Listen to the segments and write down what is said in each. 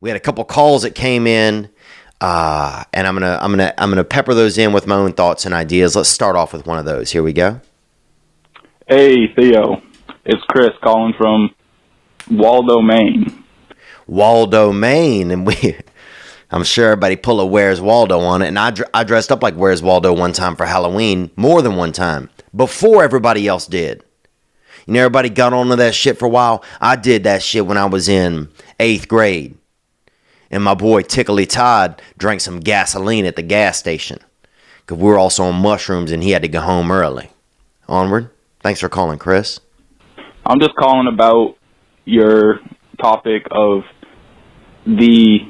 We had a couple calls that came in, and I'm gonna pepper those in with my own thoughts and ideas. Let's start off with one of those. Here we go. Hey, Theo. It's Chris calling from Waldo, Maine. Waldo, Maine, and I'm sure everybody pull a Where's Waldo on it, and I dressed up like Where's Waldo one time for Halloween, more than one time, before everybody else did. You know, everybody got onto that shit for a while. I did that shit when I was in 8th grade. And my boy Tickly Todd drank some gasoline at the gas station. Because we were also on mushrooms and he had to go home early. Onward. Thanks for calling, Chris. I'm just calling about your topic of the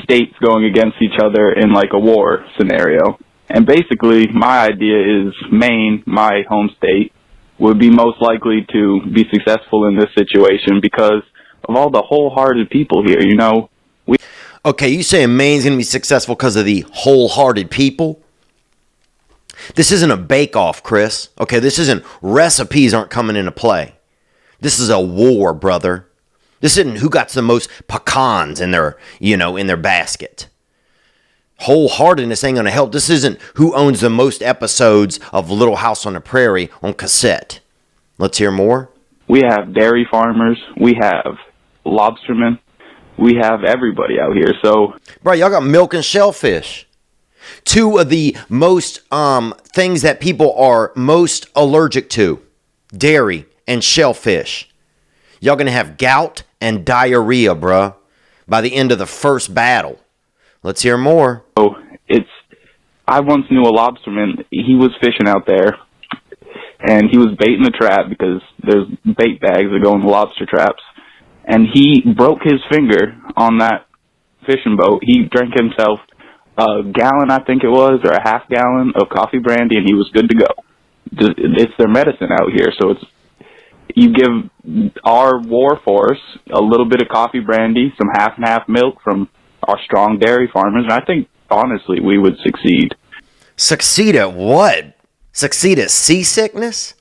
states going against each other in like a war scenario. And basically, my idea is Maine, my home state, would be most likely to be successful in this situation because of all the wholehearted people here, you know. Okay, you saying Maine's going to be successful because of the wholehearted people? This isn't a bake-off, Chris. Okay, this isn't recipes aren't coming into play. This is a war, brother. This isn't who got the most pecans in their, in their basket. Wholeheartedness ain't going to help. This isn't who owns the most episodes of Little House on the Prairie on cassette. Let's hear more. We have dairy farmers. We have lobstermen. We have everybody out here. So, bro, y'all got milk and shellfish. Two of the most things that people are most allergic to. Dairy and shellfish. Y'all going to have gout and diarrhea, bruh, by the end of the first battle. Let's hear more. So I once knew a lobsterman. He was fishing out there, and he was baiting the trap because there's bait bags that go in the lobster traps. And he broke his finger on that fishing boat. He drank himself a gallon, I think it was, or a half gallon of coffee brandy, and he was good to go. It's their medicine out here, so you give our war force a little bit of coffee brandy, some half and half milk from our strong dairy farmers, and I think, honestly, we would succeed. Succeed at what? Succeed at seasickness?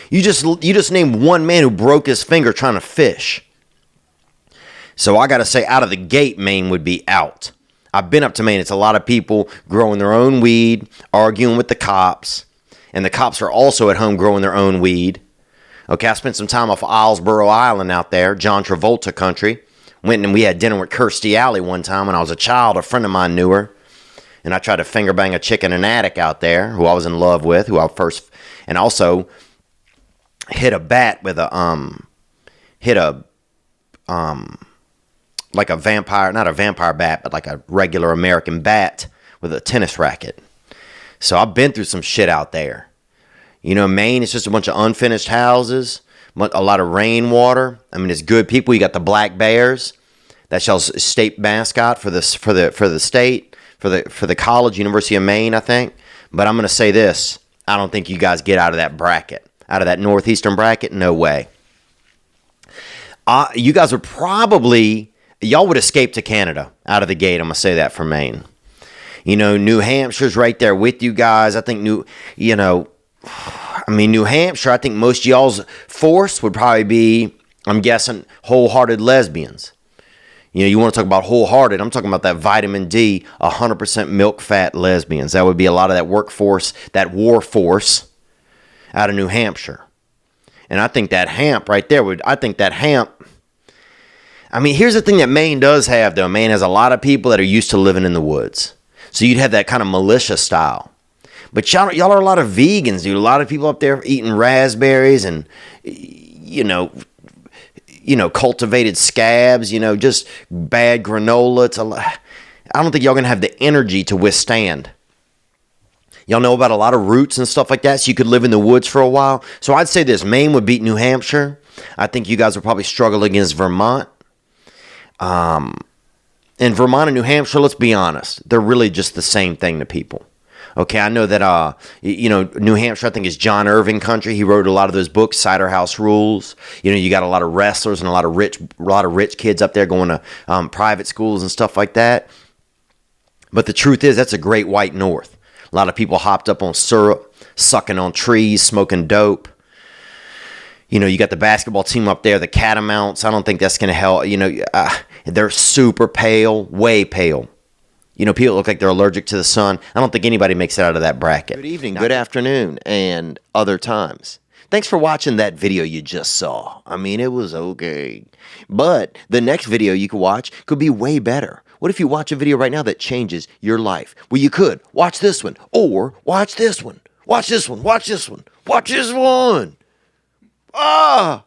You just named one man who broke his finger trying to fish. So I got to say, out of the gate, Maine would be out. I've been up to Maine. It's a lot of people growing their own weed, arguing with the cops, and the cops are also at home growing their own weed. Okay, I spent some time off Islesboro Island out there, John Travolta country. Went and we had dinner with Kirstie Alley one time when I was a child. A friend of mine knew her. And I tried to finger bang a chick in an attic out there who I was in love with, and also hit a bat with like a vampire, not a vampire bat, but like a regular American bat with a tennis racket. So I've been through some shit out there. You know, Maine, it's just a bunch of unfinished houses, a lot of rainwater. I mean, it's good people. You got the Black Bears. That's y'all's state mascot for the state, for the college, University of Maine, I think. But I'm going to say this. I don't think you guys get out of that bracket. Out of that northeastern bracket, no way. You guys would probably, y'all would escape to Canada out of the gate. I'm going to say that for Maine. You know, New Hampshire's right there with you guys. I think New Hampshire, I think most of y'all's force would probably be, I'm guessing, wholehearted lesbians. You know, you want to talk about wholehearted, I'm talking about that vitamin D, 100% milk fat lesbians. That would be a lot of that workforce, that war force out of New Hampshire. And I think that hamp right there I mean, here's the thing that Maine does have, though. Maine has a lot of people that are used to living in the woods. So you'd have that kind of militia style. But y'all are a lot of vegans, dude. A lot of people up there eating raspberries and, cultivated scabs, just bad granola. I don't think y'all going to have the energy to withstand. Y'all know about a lot of roots and stuff like that, so you could live in the woods for a while. So I'd say this. Maine would beat New Hampshire. I think you guys would probably struggle against Vermont. In Vermont and New Hampshire, let's be honest, they're really just the same thing to people. Okay, I know that, New Hampshire, I think, is John Irving country. He wrote a lot of those books, Cider House Rules. You got a lot of wrestlers and a lot of rich kids up there going to private schools and stuff like that. But the truth is, that's a great white north. A lot of people hopped up on syrup, sucking on trees, smoking dope. You got the basketball team up there, the Catamounts. I don't think that's going to help. They're super pale, way pale. You know, people look like they're allergic to the sun. I don't think anybody makes it out of that bracket. Good evening, good afternoon, and other times. Thanks for watching that video you just saw. I mean, it was okay. But the next video you could watch could be way better. What if you watch a video right now that changes your life? Well, you could. Watch this one. Or watch this one. Watch this one. Watch this one. Watch this one. Ah!